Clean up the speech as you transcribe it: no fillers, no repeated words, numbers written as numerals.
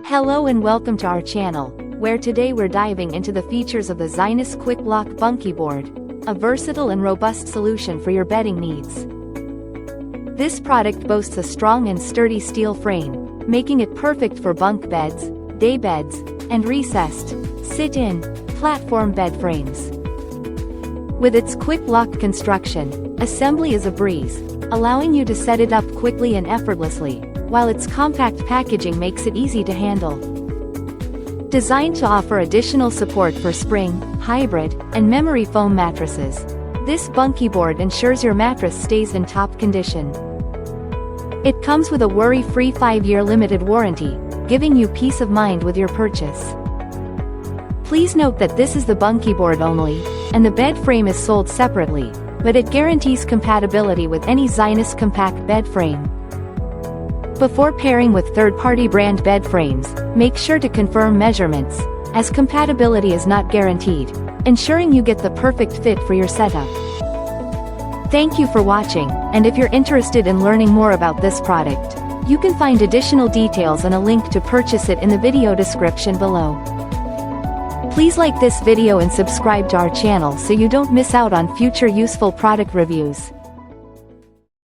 Hello and welcome to our channel, where today we're diving into the features of the Zinus Quick Lock Bunkie Board, a versatile and robust solution for your bedding needs. This product boasts a strong and sturdy steel frame, making it perfect for bunk beds, day beds, and recessed, sit-in, platform bed frames. With its quick lock construction, assembly is a breeze, allowing you to set it up quickly and effortlessly, while its compact packaging makes it easy to handle. Designed to offer additional support for spring, hybrid, and memory foam mattresses, this Bunkie Board ensures your mattress stays in top condition. It comes with a worry-free 5-year limited warranty, giving you peace of mind with your purchase. Please note that this is the Bunkie Board only, and the bed frame is sold separately, but it guarantees compatibility with any Zinus compact bed frame. Before pairing with third-party brand bed frames, make sure to confirm measurements, as compatibility is not guaranteed, ensuring you get the perfect fit for your setup. Thank you for watching, and if you're interested in learning more about this product, you can find additional details and a link to purchase it in the video description below. Please like this video and subscribe to our channel so you don't miss out on future useful product reviews.